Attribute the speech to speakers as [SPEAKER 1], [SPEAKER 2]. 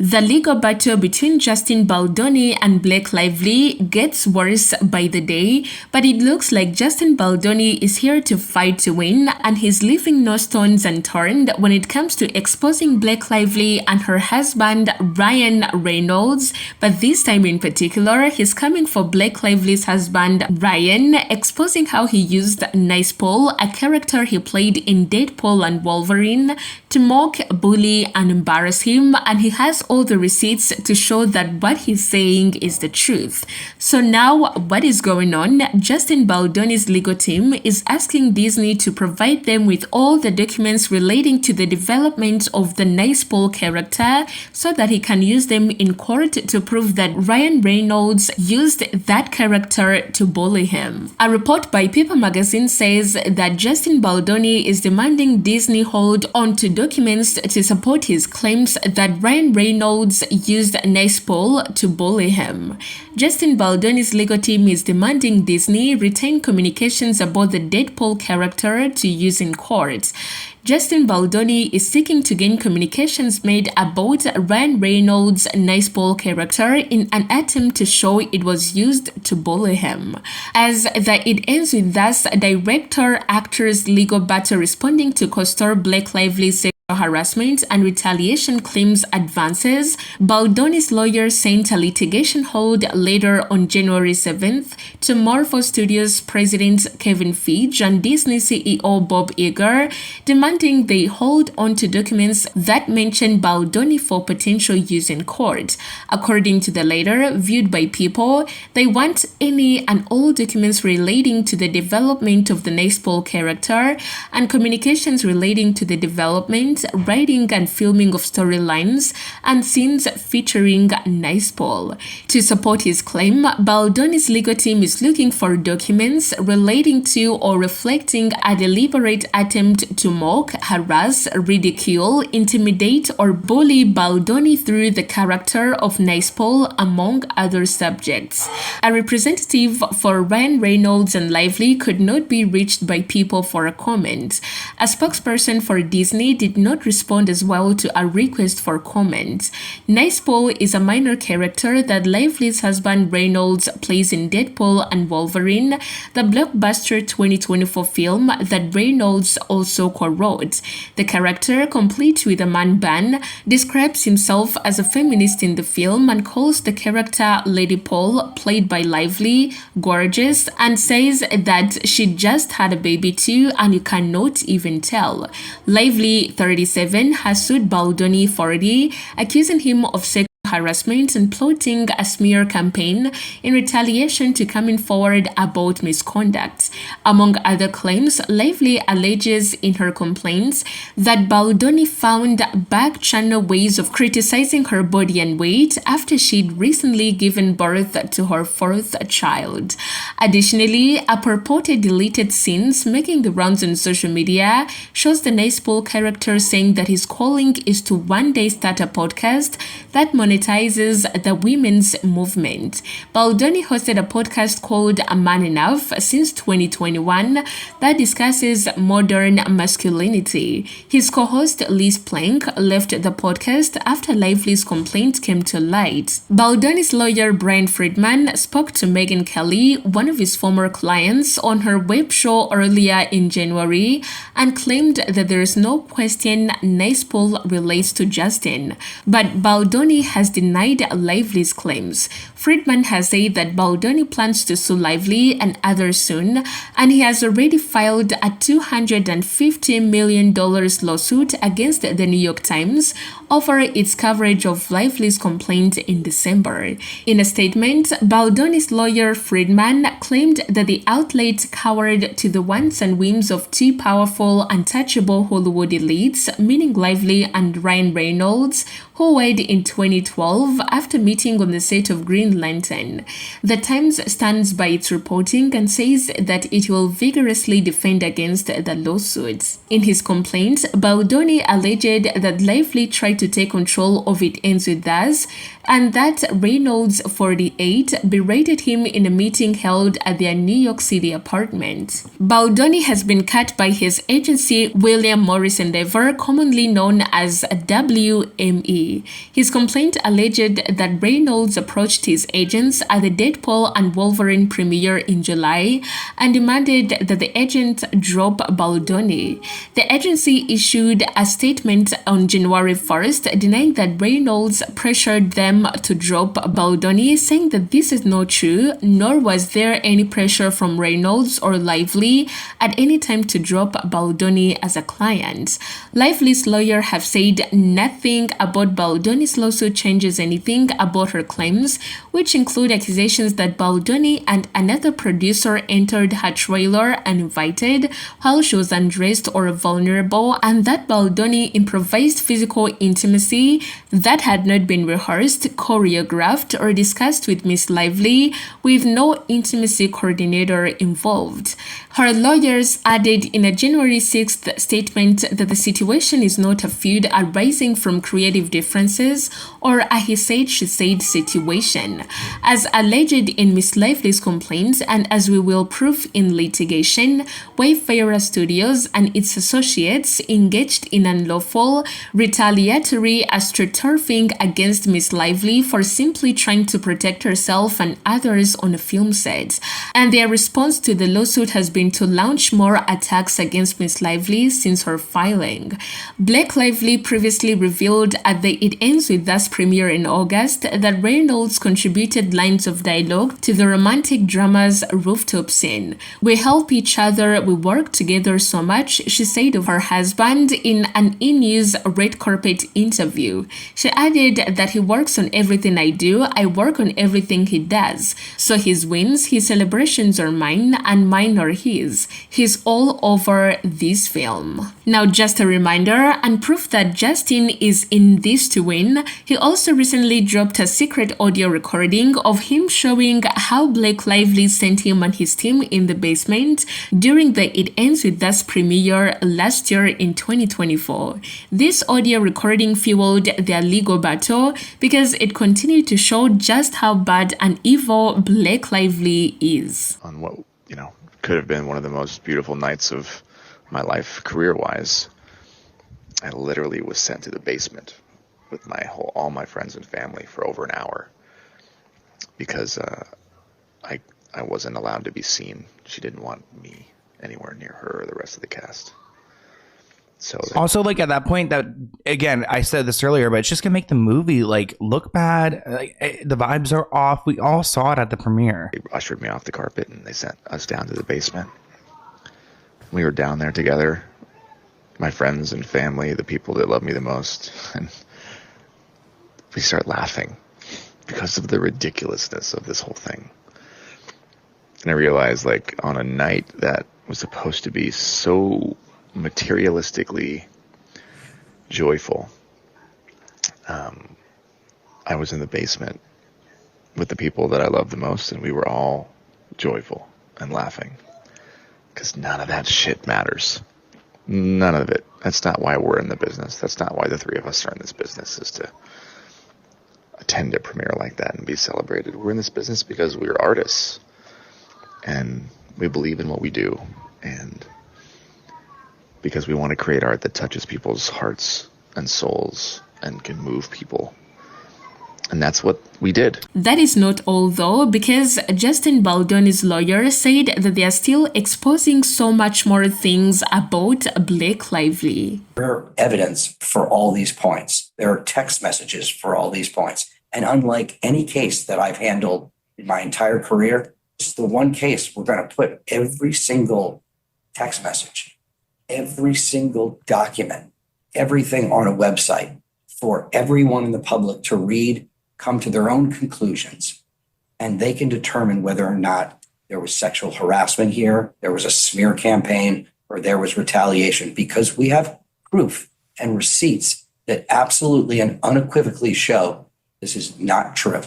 [SPEAKER 1] The legal battle between Justin Baldoni and Blake Lively gets worse by the day, but it looks like Justin Baldoni is here to fight to win, and he's leaving no stones unturned when it comes to exposing Blake Lively and her husband Ryan Reynolds. But this time in particular, he's coming for Blake Lively's husband Ryan, exposing how he used Nice Paul, a character he played in Deadpool and Wolverine, to mock, bully, and embarrass him, and he has all the receipts to show that what he's saying is the truth. So now, what is going on? Justin Baldoni's legal team is asking Disney to provide them with all the documents relating to the development of the Nice Paul character so that he can use them in court to prove that Ryan Reynolds used that character to bully him. A report by People magazine says that Justin Baldoni is demanding Disney hold on to documents to support his claims that Ryan Reynolds used Nice Paul to bully him. Justin Baldoni's legal team is demanding Disney retain communications about the Deadpool character to use in court. Justin Baldoni is seeking to gain communications made about Ryan Reynolds' Nice Paul character in an attempt to show it was used to bully him. As it ends with thus director-actor's legal battle responding to co-star Blake Lively's harassment and retaliation claims advances, Baldoni's lawyer sent a litigation hold later on January 7th to Marvel Studios president Kevin Feige and Disney CEO Bob Iger, demanding they hold on to documents that mention Baldoni for potential use in court. According to the letter, viewed by People, they want any and all documents relating to the development of the Nice Paul character and communications relating to the development, writing and filming of storylines and scenes featuring Nice Paul. To support his claim, Baldoni's legal team is looking for documents relating to or reflecting a deliberate attempt to mock, harass, ridicule, intimidate, or bully Baldoni through the character of Nice Paul, among other subjects. A representative for Ryan Reynolds and Lively could not be reached by People for a comment. A spokesperson for Disney did not respond as well to a request for comment. Nice Paul is a minor character that Lively's husband Reynolds plays in Deadpool and Wolverine, the blockbuster 2024 film that Reynolds also co-wrote. The character, complete with a man bun, describes himself as a feminist in the film and calls the character Lady Paul, played by Lively, gorgeous, and says that she just had a baby too and you cannot even tell. Lively, 37, has sued Baldoni, 40, accusing him of sexual harassment and plotting a smear campaign in retaliation to coming forward about misconduct. Among other claims, Lively alleges in her complaints that Baldoni found back-channel ways of criticizing her body and weight after she'd recently given birth to her fourth child. Additionally, a purported deleted scenes making the rounds on social media shows the Nice Paul character saying that his calling is to one day start a podcast that monetizes the women's movement. Baldoni hosted a podcast called A Man Enough since 2021 that discusses modern masculinity. His co-host Liz Plank left the podcast after Lively's complaint came to light. Baldoni's lawyer Brian Friedman spoke to Megyn Kelly, one of his former clients, on her web show earlier in January and claimed that there is no question Nice Paul relates to Justin. But Baldoni has denied Lively's claims. Friedman has said that Baldoni plans to sue Lively and others soon, and he has already filed a $250 million lawsuit against the New York Times over its coverage of Lively's complaint in December. In a statement, Baldoni's lawyer Friedman claimed that the outlet cowered to the wants and whims of two powerful, untouchable Hollywood elites, meaning Lively and Ryan Reynolds, who wed in 2012 after meeting on the set of Green Lantern. The Times stands by its reporting and says that it will vigorously defend against the lawsuits. In his complaint, Baldoni alleged that Lively tried to take control of It Ends With Us, and that Reynolds, 48, berated him in a meeting held at their New York City apartment. Baldoni has been cut by his agency William Morris Endeavor, commonly known as WME. His complaint alleged that Reynolds approached his agents at the Deadpool and Wolverine premiere in July and demanded that the agent drop Baldoni. The agency issued a statement on January 1st denying that Reynolds pressured them to drop Baldoni, saying that this is not true, nor was there any pressure from Reynolds or Lively at any time to drop Baldoni as a client. Lively's lawyer have said nothing about Baldoni's lawsuit changes anything about her claims, which include accusations that Baldoni and another producer entered her trailer uninvited while she was undressed or vulnerable, and that Baldoni improvised physical intimacy that had not been rehearsed, choreographed, or discussed with Miss Lively, with no intimacy coordinator involved. Her lawyers added in a January 6th statement that the situation is not a feud arising from creative differences or a he said she said situation. As alleged in Miss Lively's complaints, and as we will prove in litigation, Wayfarer Studios and its associates engaged in unlawful, retaliatory astroturfing against Miss Lively for simply trying to protect herself and others on a film set. And their response to the lawsuit has been to launch more attacks against Miss Lively since her filing. Blake Lively previously revealed at the It Ends With Us premiere in August that Reynolds contributed lines of dialogue to the romantic drama's rooftop scene. "We help each other, we work together so much," she said of her husband in an E! News red carpet interview. She added that he works on everything I do, I work on everything he does. So his wins, his celebrations are mine, and mine are his. He's all over this film. Now, just a reminder and proof that Justin is in this to win, he also recently dropped a secret audio recording of him showing how Blake Lively sent him and his team in the basement during the It Ends With Us premiere last year in 2024. This audio recording fueled their legal battle because it continued to show just how bad and evil Blake Lively is.
[SPEAKER 2] On what, could have been one of the most beautiful nights of my life career-wise, I literally was sent to the basement with all my friends and family for over an hour because I wasn't allowed to be seen. She didn't want me anywhere near her or the rest of the cast. So
[SPEAKER 3] also, at that point, that again, I said this earlier, but it's just gonna make the movie look bad. The vibes are off. We all saw it at the premiere.
[SPEAKER 2] They ushered me off the carpet and they sent us down to the basement. We were down there together, my friends and family, the people that love me the most, and we start laughing because of the ridiculousness of this whole thing. And I realized, on a night that was supposed to be so materialistically joyful, I was in the basement with the people that I love the most, and we were all joyful and laughing because none of that shit matters. None of it. That's not why we're in the business. That's not why the three of us are in this business, is to attend a premiere like that and be celebrated. We're in this business because we're artists and we believe in what we do, and because we want to create art that touches people's hearts and souls and can move people. And that's what we did.
[SPEAKER 1] That is not all though, because Justin Baldoni's lawyer said that they are still exposing so much more things about Blake Lively.
[SPEAKER 4] There are evidence for all these points. There are text messages for all these points. And unlike any case that I've handled in my entire career, this is the one case we're going to put every single text message, every single document, everything on a website for everyone in the public to read, come to their own conclusions, and they can determine whether or not there was sexual harassment here, there was a smear campaign, or there was retaliation, because we have proof and receipts that absolutely and unequivocally show this is not true.